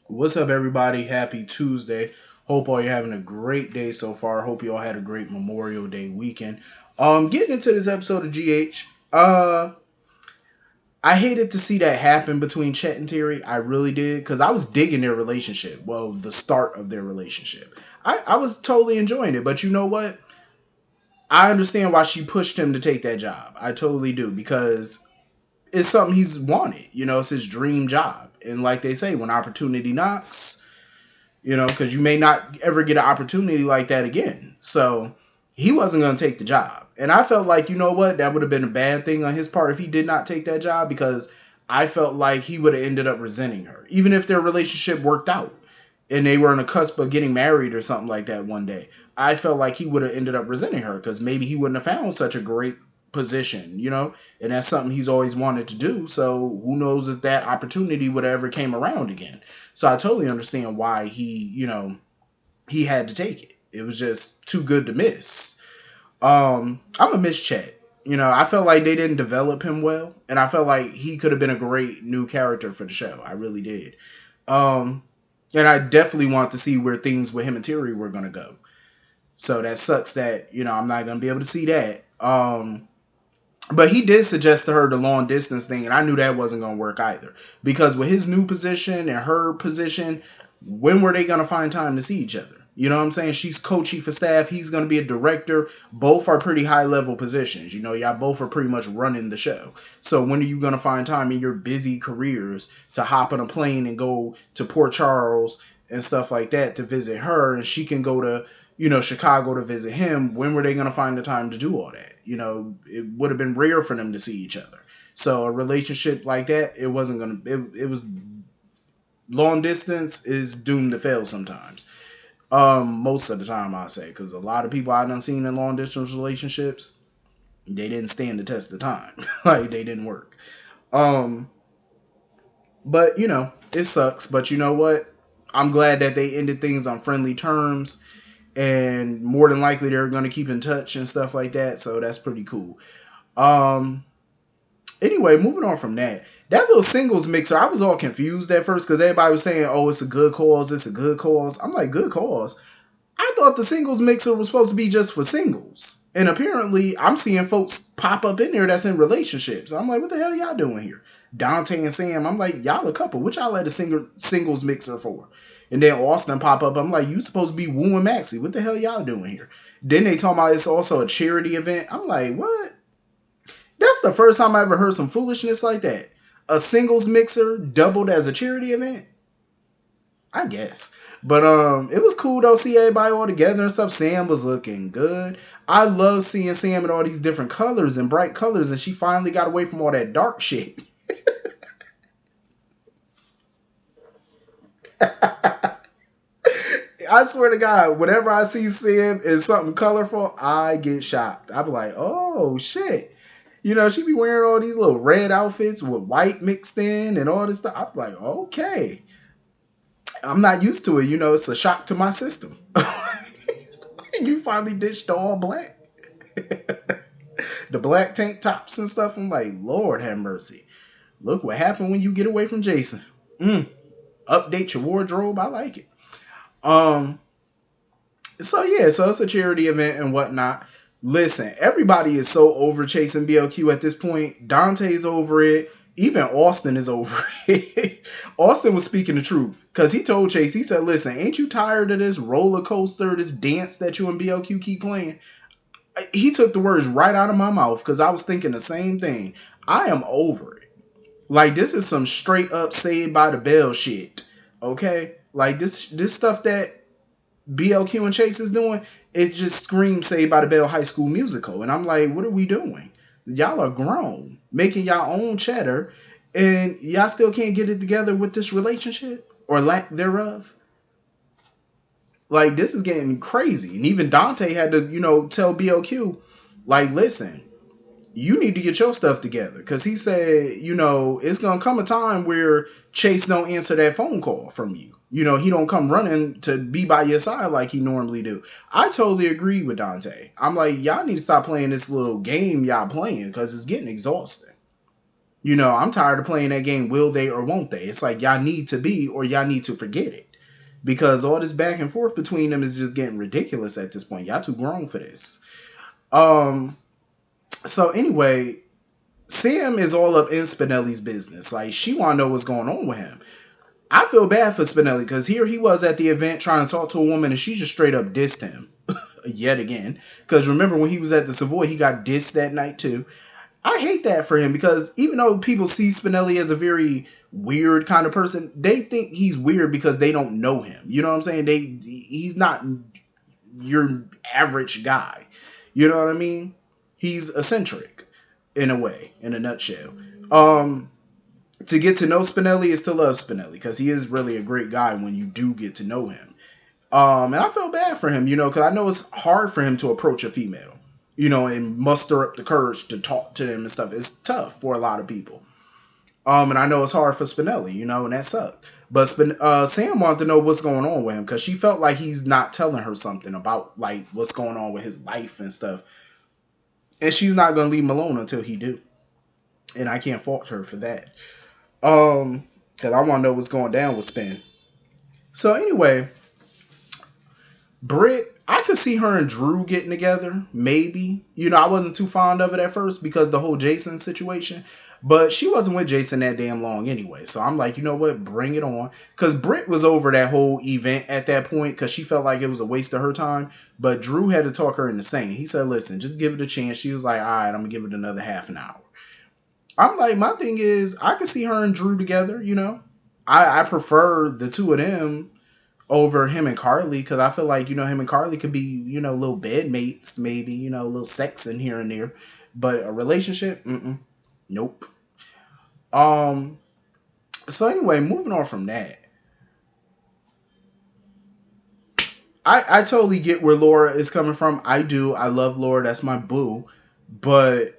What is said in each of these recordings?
What's up, everybody? Happy Tuesday. Hope all you're having a great day so far. Hope you all had a great Memorial Day weekend. Getting into this episode of GH. I hated to see that happen between Chet and Terry. I really did because I was digging their relationship. Well, the start of their relationship. I was totally enjoying it. But you know what? I understand why she pushed him to take that job. I totally do because it's something he's wanted. It's his dream job. And like they say, when opportunity knocks, because you may not ever get an opportunity like that again. So he wasn't going to take the job. And I felt like, you know what, that would have been a bad thing on his part if he did not take that job because I felt like he would have ended up resenting her, even if their relationship worked out and they were on the cusp of getting married or something like that one day. I felt like he would have ended up resenting her because maybe he wouldn't have found such a great position, and that's something he's always wanted to do. So who knows if that opportunity would have ever came around again. So I totally understand why he had to take it. It was just too good to miss. I'm a miss Chet. I felt like they didn't develop him well, and I felt like he could have been a great new character for the show. I really did. Um, and I definitely want to see where things with him and Terry were gonna go. So that sucks that I'm not gonna be able to see that. But he did suggest to her the long distance thing, and I knew that wasn't going to work either. Because with his new position and her position, when were they going to find time to see each other? You know what I'm saying? She's co-chief of staff. He's going to be a director. Both are pretty high level positions. Y'all both are pretty much running the show. So when are you going to find time in your busy careers to hop on a plane and go to Port Charles and stuff like that to visit her, and she can go to Chicago to visit him? When were they going to find the time to do all that? It would have been rare for them to see each other. So a relationship like that, it wasn't going to, it was long distance is doomed to fail sometimes. Most of the time, I say, because a lot of people I done seen in long distance relationships, they didn't stand the test of time. Like, they didn't work. Um, but, it sucks. But you know what? I'm glad that they ended things on friendly terms, and more than likely they're going to keep in touch and stuff like that. So that's pretty cool. Um, anyway, moving on from that, that little singles mixer, I was all confused at first because everybody was saying, "Oh, it's a good cause, it's a good cause." I'm like, "Good cause." I thought the singles mixer was supposed to be just for singles, and apparently, I'm seeing folks pop up in there that's in relationships. I'm like, "What the hell y'all doing here?" Dante and Sam, I'm like, "Y'all a couple? What y'all at a singles mixer for?" And then Austin pop up. I'm like, "You supposed to be wooing Maxie? What the hell y'all doing here?" Then they talk about it's also a charity event. I'm like, "What?" That's the first time I ever heard some foolishness like that. A singles mixer doubled as a charity event? I guess. But it was cool though, see everybody all together and stuff. Sam was looking good. I love seeing Sam in all these different colors and bright colors, and she finally got away from all that dark shit. I swear to God, whenever I see Sam in something colorful, I get shocked. I be like, oh shit. She be wearing all these little red outfits with white mixed in and all this stuff. I'm like, okay. I'm not used to it. It's a shock to my system. You finally ditched all black. The black tank tops and stuff. I'm like, Lord have mercy. Look what happened when you get away from Jason. Mm, update your wardrobe. I like it. Um, so yeah, so it's a charity event and whatnot. Listen, everybody is so over chasing BLQ at this point. Dante's over it. Even Austin is over it. Austin was speaking the truth because he told Chase, he said, "Listen, ain't you tired of this roller coaster, this dance that you and BLQ keep playing?" He took the words right out of my mouth because I was thinking the same thing. I am over it. Like, this is some straight up Saved by the Bell shit. Okay, like this stuff that BLQ and Chase is doing, it just screams Saved by the Bell High School Musical. And I'm like, what are we doing? Y'all are grown, making y'all own cheddar, and y'all still can't get it together with this relationship or lack thereof. Like, this is getting crazy. And even Dante had to, tell BLQ, like, listen, you need to get your stuff together. Because he said, it's going to come a time where Chase don't answer that phone call from you. He don't come running to be by your side like he normally do. I totally agree with Dante. I'm like, y'all need to stop playing this little game y'all playing because it's getting exhausting. I'm tired of playing that game, will they or won't they? It's like y'all need to be or y'all need to forget it. Because all this back and forth between them is just getting ridiculous at this point. Y'all too grown for this. Um so anyway, Sam is all up in Spinelli's business. Like she wanna know what's going on with him. I feel bad for Spinelli because here he was at the event trying to talk to a woman and she just straight up dissed him yet again. Because remember when he was at the Savoy, he got dissed that night too. I hate that for him because even though people see Spinelli as a very weird kind of person, they think he's weird because they don't know him. You know what I'm saying? He's not your average guy. You know what I mean? He's eccentric in a way, in a nutshell. Um, to get to know Spinelli is to love Spinelli because he is really a great guy when you do get to know him. And I feel bad for him, because I know it's hard for him to approach a female, and muster up the courage to talk to them and stuff. It's tough for a lot of people. And I know it's hard for Spinelli, and that sucked. But Sam wanted to know what's going on with him because she felt like he's not telling her something about like what's going on with his life and stuff. And she's not gonna leave him alone until he do. And I can't fault her for that. Because I want to know what's going down with Spin. So anyway, Britt, I could see her and Drew getting together, maybe. I wasn't too fond of it at first because the whole Jason situation. But she wasn't with Jason that damn long anyway. So I'm like, you know what? Bring it on. Because Britt was over that whole event at that point because she felt like it was a waste of her time. But Drew had to talk her into staying. He said, listen, just give it a chance. She was like, all right, I'm going to give it another half an hour. I'm like, my thing is, I could see her and Drew together. I prefer the two of them over him and Carly because I feel like him and Carly could be little bedmates, maybe a little sex in here and there, but a relationship, nope. Um. So anyway, moving on from that, I totally get where Laura is coming from. I do. I love Laura. That's my boo, but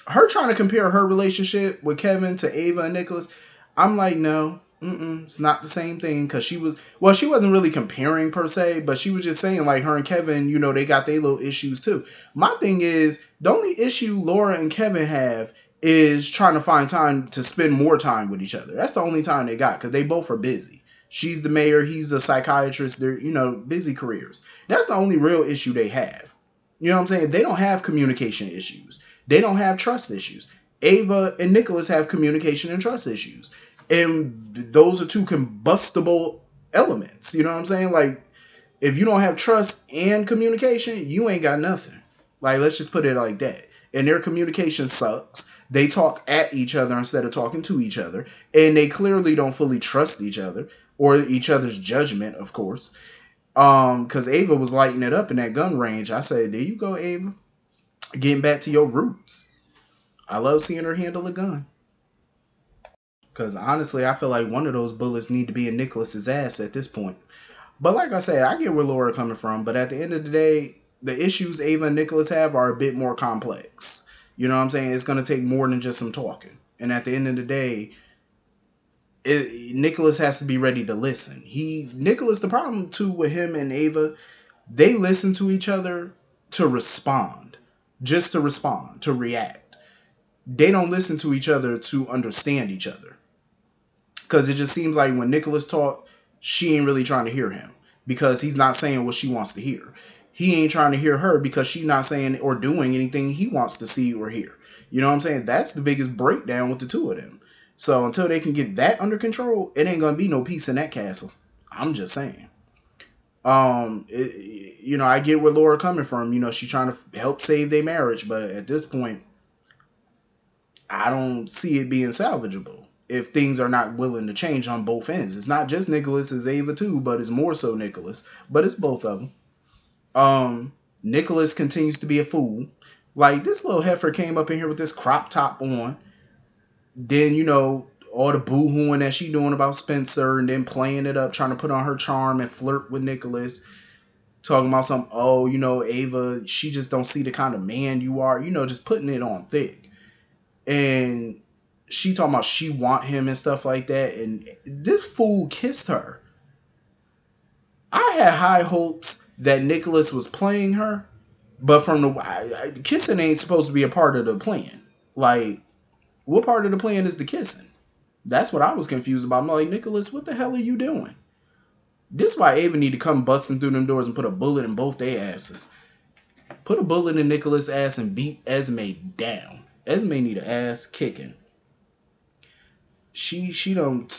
her trying to compare her relationship with Kevin to Ava and Nicholas, I'm like, no, it's not the same thing. Because she wasn't really comparing per se, but she was just saying like her and Kevin, they got their little issues too. My thing is, the only issue Laura and Kevin have is trying to find time to spend more time with each other. That's the only time they got because they both are busy. She's the mayor, he's the psychiatrist. They're, busy careers. That's the only real issue they have. You know what I'm saying? They don't have communication issues. They don't have trust issues. Ava and Nicholas have communication and trust issues. And those are two combustible elements. You know what I'm saying? Like, if you don't have trust and communication, you ain't got nothing. Like, let's just put it like that. And their communication sucks. They talk at each other instead of talking to each other. And they clearly don't fully trust each other or each other's judgment, of course. Because Ava was lighting it up in that gun range. I said, there you go, Ava. Getting back to your roots. I love seeing her handle a gun. Because honestly, I feel like one of those bullets need to be in Nicholas's ass at this point. But like I said, I get where Laura coming from. But at the end of the day, the issues Ava and Nicholas have are a bit more complex. You know what I'm saying? It's going to take more than just some talking. And at the end of the day, Nicholas has to be ready to listen. Nicholas, the problem too with him and Ava, they listen to each other to respond. Just to respond, to react. They don't listen to each other to understand each other. Because it just seems like when Nicholas talk, she ain't really trying to hear him. Because he's not saying what she wants to hear. He ain't trying to hear her because she's not saying or doing anything he wants to see or hear. You know what I'm saying? That's the biggest breakdown with the two of them. So until they can get that under control, it ain't gonna be no peace in that castle. I'm just saying. I get where Laura coming from. She's trying to help save their marriage, but at this point, I don't see it being salvageable if things are not willing to change on both ends. It's not just Nicholas, it's Ava too, but it's more so Nicholas. But it's both of them. Nicholas continues to be a fool. Like, this little heifer came up in here with this crop top on. Then, all the boo-hooing that she doing about Spencer and then playing it up, trying to put on her charm and flirt with Nicholas. Talking about some, Ava, she just don't see the kind of man you are. Just putting it on thick. And she talking about she want him and stuff like that. And this fool kissed her. I had high hopes that Nicholas was playing her. But from kissing ain't supposed to be a part of the plan. Like, What part of the plan is the kissing? That's what I was confused about. I'm like, Nicholas, what the hell are you doing? This is why Ava need to come busting through them doors and put a bullet in both their asses. Put a bullet in Nicholas' ass and beat Esme down. Esme need an ass kicking. She don't.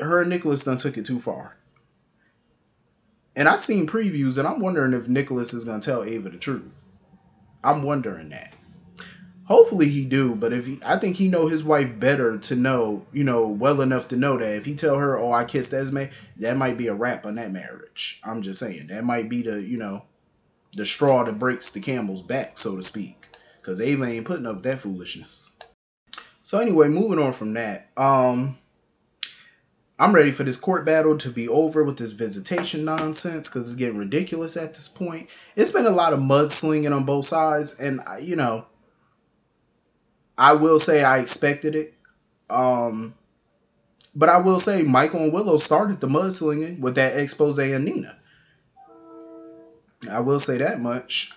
Her and Nicholas done took it too far. And I seen previews, and I'm wondering if Nicholas is gonna tell Ava the truth. I'm wondering that. Hopefully he do, but if he, I think he know his wife better to know, well enough to know that if he tell her, "Oh, I kissed Esme," that might be a wrap on that marriage. I'm just saying that might be the straw that breaks the camel's back, so to speak, because Ava ain't putting up that foolishness. So anyway, moving on from that, I'm ready for this court battle to be over with this visitation nonsense because it's getting ridiculous at this point. It's been a lot of mudslinging on both sides, and I will say I expected it. Um, but I will say Michael and Willow started the mudslinging with that expose on Nina. I will say that much.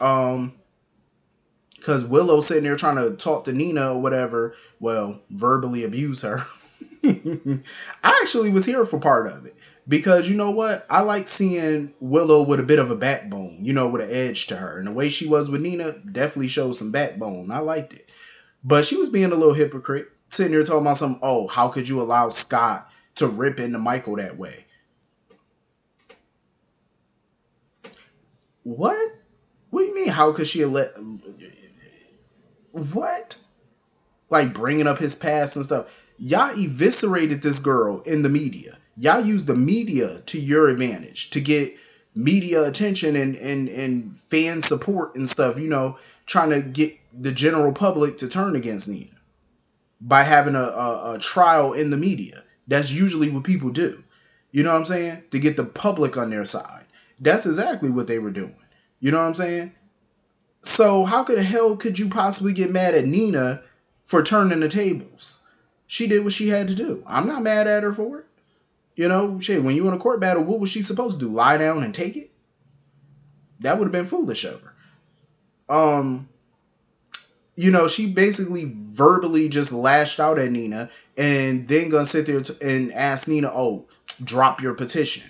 Because Willow sitting there trying to talk to Nina or whatever, well, verbally abuse her. I actually was here for part of it. Because you know what? I like seeing Willow with a bit of a backbone, with an edge to her. And the way she was with Nina definitely shows some backbone. I liked it. But she was being a little hypocrite, sitting there talking about something, oh, how could you allow Scott to rip into Michael that way? What? What do you mean? How could she let? What? Like bringing up his past and stuff. Y'all eviscerated this girl in the media. Y'all used the media to your advantage to get media attention and fan support and stuff, trying to get the general public to turn against Nina by having a trial in the media. That's usually what people do. You know what I'm saying? To get the public on their side. That's exactly what they were doing. You know what I'm saying? So how could the hell could you possibly get mad at Nina for turning the tables? She did what she had to do. I'm not mad at her for it. Shit, when you in a court battle, what was she supposed to do? Lie down and take it? That would have been foolish of her. She basically verbally just lashed out at Nina and then gonna sit there and ask Nina, oh, drop your petition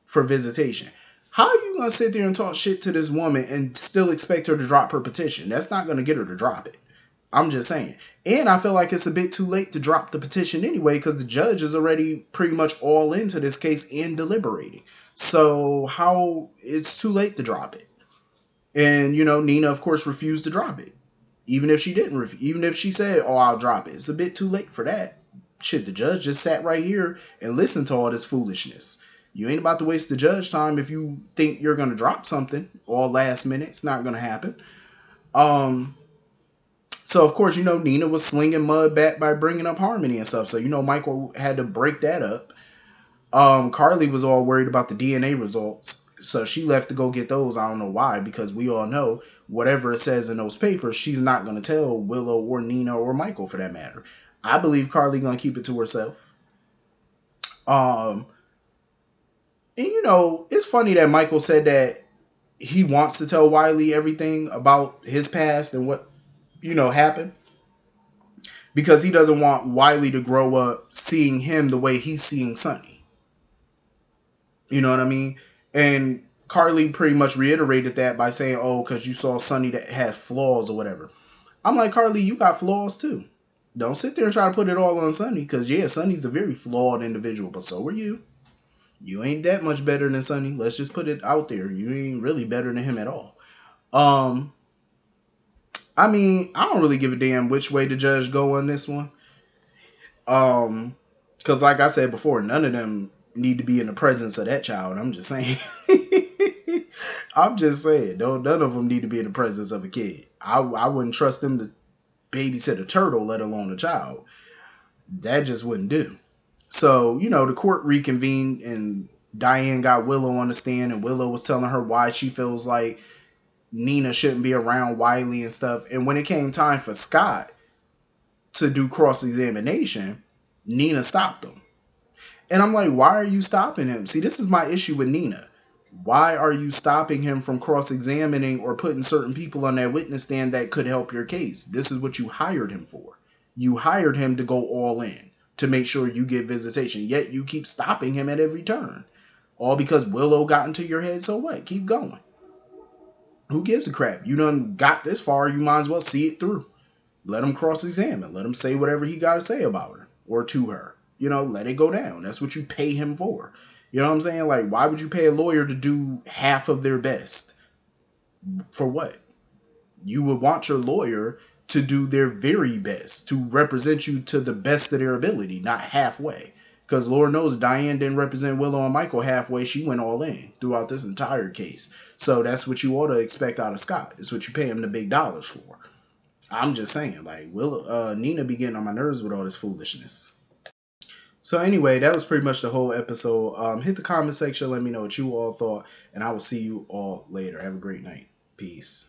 for visitation. How are you gonna sit there and talk shit to this woman and still expect her to drop her petition? That's not gonna get her to drop it. I'm just saying. And I feel like it's a bit too late to drop the petition anyway because the judge is already pretty much all into this case and deliberating. So how it's too late to drop it. And Nina of course refused to drop it. Even if she didn't, even if she said, "Oh, I'll drop it," it's a bit too late for that. Shit, the judge just sat right here and listened to all this foolishness. You ain't about to waste the judge time if you think you're gonna drop something all last minute. It's not gonna happen. Um, so of course, Nina was slinging mud back by bringing up Harmony and stuff. So Michael had to break that up. Carly was all worried about the DNA results, so she left to go get those. I don't know why, because we all know whatever it says in those papers, she's not going to tell Willow or Nina or Michael for that matter. I believe Carly going to keep it to herself. Um, and it's funny that Michael said that he wants to tell Wiley everything about his past and what happened because he doesn't want Wiley to grow up seeing him the way he's seeing Sonny. You know what I mean? And Carly pretty much reiterated that by saying, oh, because you saw Sonny that had flaws or whatever. I'm like, Carly, you got flaws too. Don't sit there and try to put it all on Sonny, because yeah, Sonny's a very flawed individual, but so are you. You ain't that much better than Sonny. Let's just put it out there. You ain't really better than him at all. I mean, I don't really give a damn which way the judge go on this one. Because like I said before, none of them need to be in the presence of that child. I'm just saying. I'm just saying. No, none of them need to be in the presence of a kid. I wouldn't trust them to babysit a turtle, let alone a child. That just wouldn't do. So, the court reconvened and Diane got Willow on the stand and Willow was telling her why she feels like Nina shouldn't be around Wiley and stuff. And when it came time for Scott to do cross-examination, Nina stopped him. And I'm like, why are you stopping him? See, this is my issue with Nina. Why are you stopping him from cross-examining or putting certain people on that witness stand that could help your case? This is what you hired him for. You hired him to go all in to make sure you get visitation, yet you keep stopping him at every turn. All because Willow got into your head. So what? Keep going. Who gives a crap? You done got this far, you might as well see it through. Let him cross-examine. Let him say whatever he got to say about her or to her. Let it go down. That's what you pay him for. You know what I'm saying? Like, why would you pay a lawyer to do half of their best? For what? You would want your lawyer to do their very best, to represent you to the best of their ability, not halfway. Because Lord knows Diane didn't represent Willow and Michael halfway. She went all in throughout this entire case. So that's what you ought to expect out of Scott. It's what you pay him the big dollars for. I'm just saying, like, Nina be getting on my nerves with all this foolishness. So anyway, that was pretty much the whole episode. Hit the comment section, let me know what you all thought, and I will see you all later. Have a great night. Peace.